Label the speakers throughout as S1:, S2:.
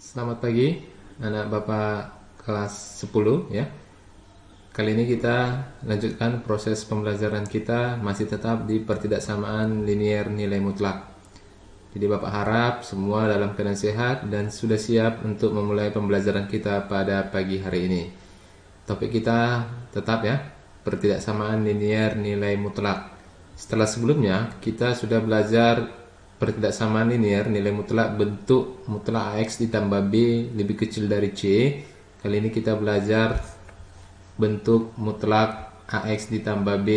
S1: Selamat pagi anak Bapak kelas 10 ya. Kali ini kita lanjutkan proses pembelajaran kita masih tetap di pertidaksamaan linier nilai mutlak. Jadi Bapak harap semua dalam keadaan sehat dan sudah siap untuk memulai pembelajaran kita pada pagi hari ini. Topik kita tetap ya, pertidaksamaan linier nilai mutlak. Setelah sebelumnya kita sudah belajar pertidaksamaan linier nilai mutlak bentuk mutlak AX ditambah B lebih kecil dari C. Kali ini kita belajar bentuk mutlak AX ditambah B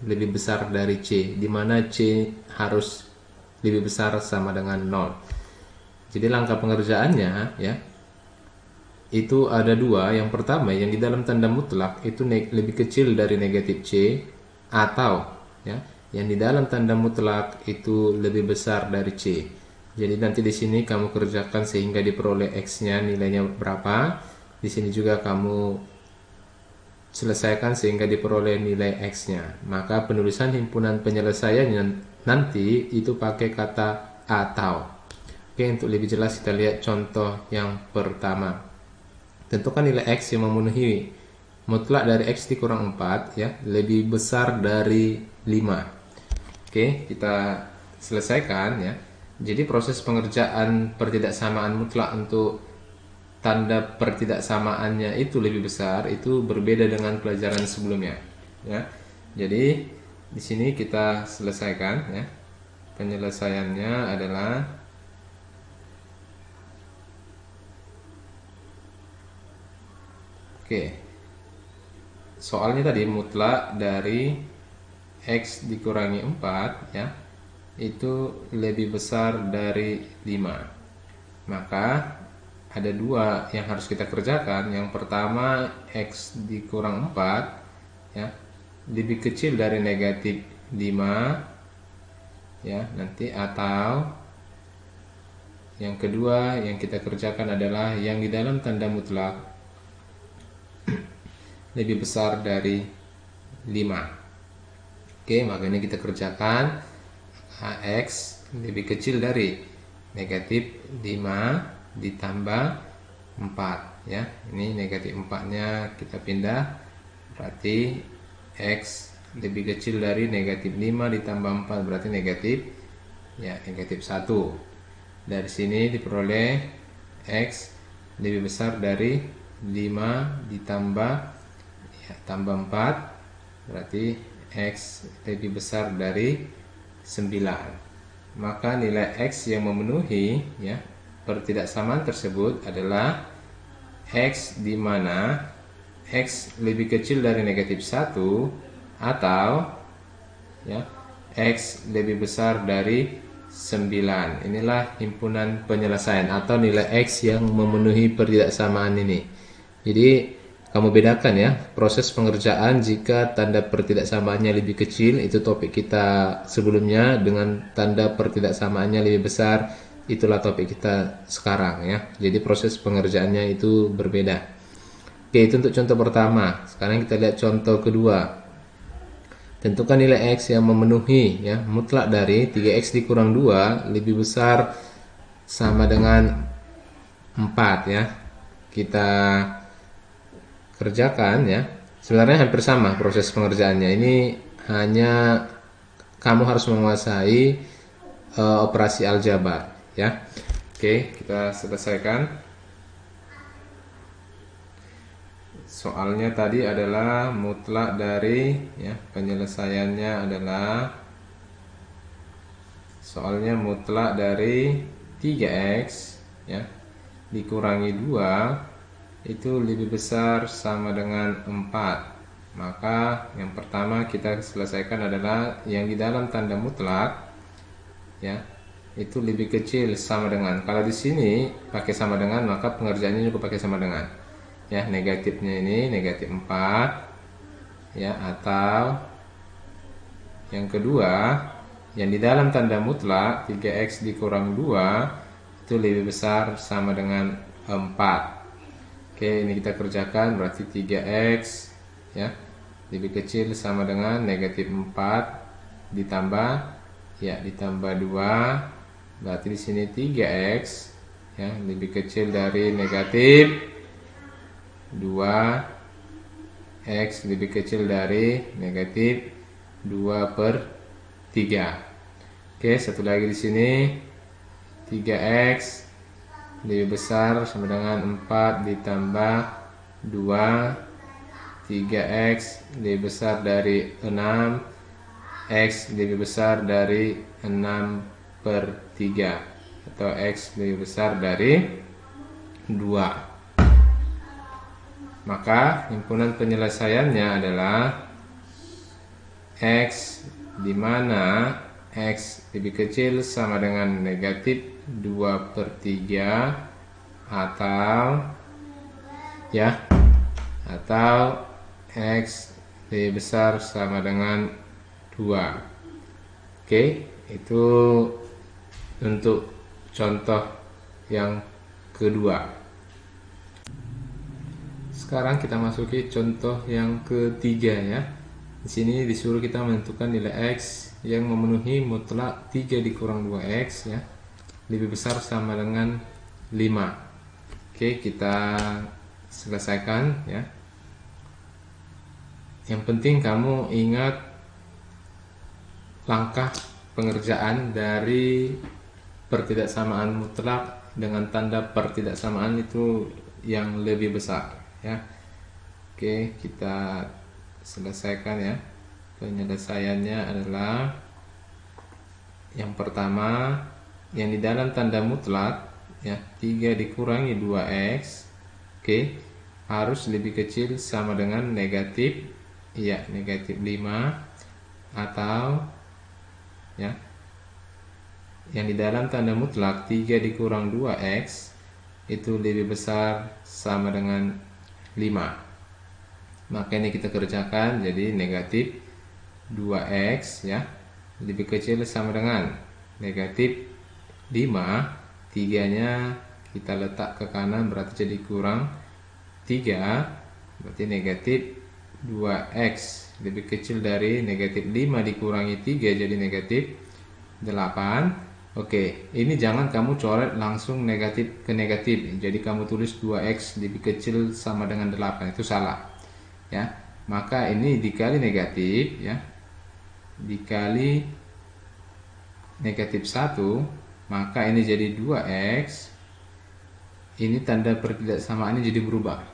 S1: lebih besar dari C, di mana C harus lebih besar sama dengan 0. Jadi langkah pengerjaannya ya, itu ada dua. Yang pertama, yang di dalam tanda mutlak itu lebih kecil dari negatif C, atau ya, yang di dalam tanda mutlak itu lebih besar dari C. Jadi nanti di sini kamu kerjakan sehingga diperoleh X-nya nilainya berapa. Di sini juga kamu selesaikan sehingga diperoleh nilai X-nya. Maka penulisan himpunan penyelesaiannya nanti itu pakai kata atau. Oke, untuk lebih jelas kita lihat contoh yang pertama. Tentukan nilai X yang memenuhi mutlak dari X dikurang 4 ya, lebih besar dari 5. Oke, kita selesaikan ya. Jadi proses pengerjaan pertidaksamaan mutlak untuk tanda pertidaksamaannya itu lebih besar itu berbeda dengan pelajaran sebelumnya ya. Jadi di sini kita selesaikan ya. Penyelesaiannya adalah oke. Soalnya tadi mutlak dari X dikurangi 4 ya, itu lebih besar dari 5. Maka ada dua yang harus kita kerjakan. Yang pertama, X dikurang 4 ya, lebih kecil dari negatif 5 ya, nanti atau yang kedua yang kita kerjakan adalah yang di dalam tanda mutlak lebih besar dari 5. Oke, makanya kita kerjakan AX lebih kecil dari negatif 5 ditambah 4 ya. Ini negatif 4 nya kita pindah, berarti X lebih kecil dari negatif 5 ditambah 4 berarti negatif ya, negatif 1. Dari sini diperoleh X lebih besar dari 5 ditambah ya, tambah 4 berarti X lebih besar dari 9. Maka nilai X yang memenuhi ya pertidaksamaan tersebut adalah X di mana X lebih kecil dari negatif 1 atau ya X lebih besar dari 9. Inilah himpunan penyelesaian atau nilai X yang memenuhi pertidaksamaan ini. Jadi kamu bedakan ya proses pengerjaan jika tanda pertidaksamaannya lebih kecil, itu topik kita sebelumnya, dengan tanda pertidaksamaannya lebih besar, itulah topik kita sekarang ya. Jadi proses pengerjaannya itu berbeda. Oke, itu untuk contoh pertama. Sekarang kita lihat contoh kedua. Tentukan nilai X yang memenuhi ya mutlak dari 3X dikurang 2 lebih besar sama dengan 4 ya. Kita kerjakan ya. Sebenarnya hampir sama proses pengerjaannya. Ini hanya kamu harus menguasai operasi aljabar ya. Oke, kita selesaikan. Soalnya tadi adalah mutlak dari ya, penyelesaiannya adalah soalnya mutlak dari 3X ya dikurangi 2 itu lebih besar sama dengan 4. Maka yang pertama kita selesaikan adalah yang di dalam tanda mutlak ya itu lebih kecil sama dengan, kalau di sini pakai sama dengan maka pengerjaannya juga pakai sama dengan ya, negatifnya ini negatif 4 ya, atau yang kedua yang di dalam tanda mutlak 3X dikurang 2 itu lebih besar sama dengan 4. Oke, ini kita kerjakan, berarti 3X ya lebih kecil sama dengan negatif 4 ditambah ya ditambah 2, berarti di sini 3X ya, lebih kecil dari negatif 2, X lebih kecil dari negatif 2/3. Oke, satu lagi di sini 3X lebih besar sama dengan 4 ditambah 2. 3X lebih besar dari 6, X lebih besar dari 6/3, atau X lebih besar dari 2. Maka himpunan penyelesaiannya adalah X di mana X lebih kecil sama dengan negatif 2/3 atau X lebih besar sama dengan 2. Oke, itu untuk contoh yang kedua. Sekarang kita masuki contoh yang ketiga ya. Di sini disuruh kita menentukan nilai X yang memenuhi mutlak 3 dikurang 2X ya, lebih besar sama dengan 5. Oke, kita selesaikan ya. Yang penting kamu ingat langkah pengerjaan dari pertidaksamaan mutlak dengan tanda pertidaksamaan itu yang lebih besar ya. Oke, kita selesaikan ya. Penyelesaiannya adalah yang pertama, yang di dalam tanda mutlak ya, 3 dikurangi 2X, oke, harus lebih kecil sama dengan negatif negatif 5, atau ya, yang di dalam tanda mutlak 3 dikurang 2X itu lebih besar sama dengan 5. Maka ini kita kerjakan, jadi negatif 2X ya, lebih kecil sama dengan negatif 5. 3-nya kita letak ke kanan, berarti jadi kurang 3, berarti negatif 2X lebih kecil dari negatif 5 dikurangi 3 jadi negatif 8. Oke, ini jangan kamu coret langsung negatif ke negatif. Jadi kamu tulis 2X lebih kecil sama dengan 8. Itu salah. Ya. Maka ini dikali negatif ya. Dikali negatif 1, maka ini jadi 2X. Ini tanda pertidaksamaannya jadi berubah.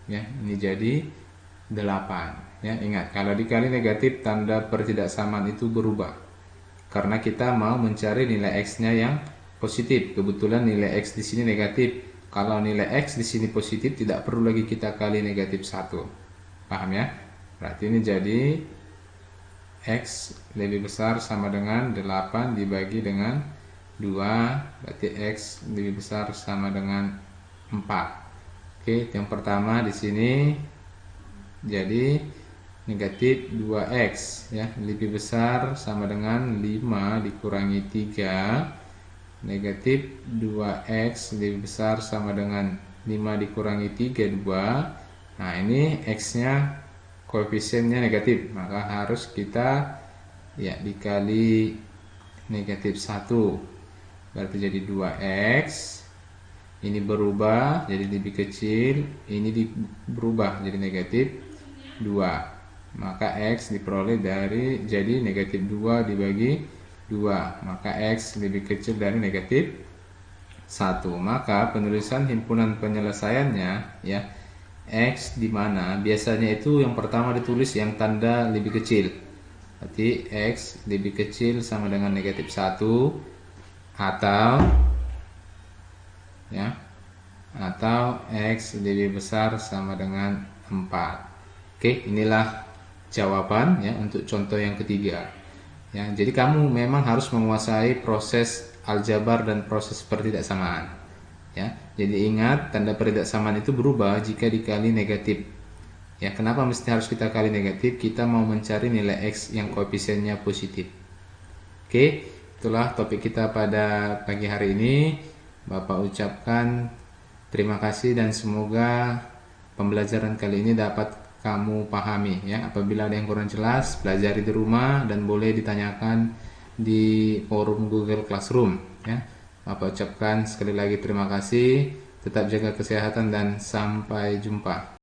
S1: Ya, ini jadi 8. Ya, ingat, kalau dikali negatif tanda pertidaksamaan itu berubah. Karena kita mau mencari nilai X-nya yang positif. Kebetulan nilai X di sini negatif. Kalau nilai X di sini positif, tidak perlu lagi kita kali negatif 1. Paham ya? Berarti ini jadi X lebih besar sama dengan 8 dibagi dengan 2. Berarti X lebih besar sama dengan 4. Oke, yang pertama di sini jadi negatif 2X ya, lebih besar sama dengan 5 dikurangi 3. Negatif 2X lebih besar sama dengan 5 dikurangi 3, 2. Nah, ini X-nya koefisiennya negatif, maka harus kita ya dikali negatif 1. Berarti jadi 2X. Ini berubah jadi lebih kecil, ini berubah jadi negatif 2. Maka X diperoleh dari jadi negatif 2 dibagi 2. Maka X lebih kecil dari negatif 1. Maka penulisan himpunan penyelesaiannya ya, X di mana biasanya itu yang pertama ditulis yang tanda lebih kecil. Berarti X lebih kecil sama dengan negatif 1, atau X lebih besar sama dengan 4. Oke, inilah jawaban ya untuk contoh yang ketiga. Ya, jadi kamu memang harus menguasai proses aljabar dan proses pertidaksamaan. Ya, jadi ingat tanda pertidaksamaan itu berubah jika dikali negatif. Ya, kenapa mesti harus kita kali negatif? Kita mau mencari nilai X yang koefisiennya positif. Oke, itulah topik kita pada pagi hari ini. Bapak ucapkan terima kasih dan semoga pembelajaran kali ini dapat kamu pahami ya. Apabila ada yang kurang jelas, pelajari di rumah dan boleh ditanyakan di forum Google Classroom ya. Bapak ucapkan sekali lagi terima kasih. Tetap jaga kesehatan dan sampai jumpa.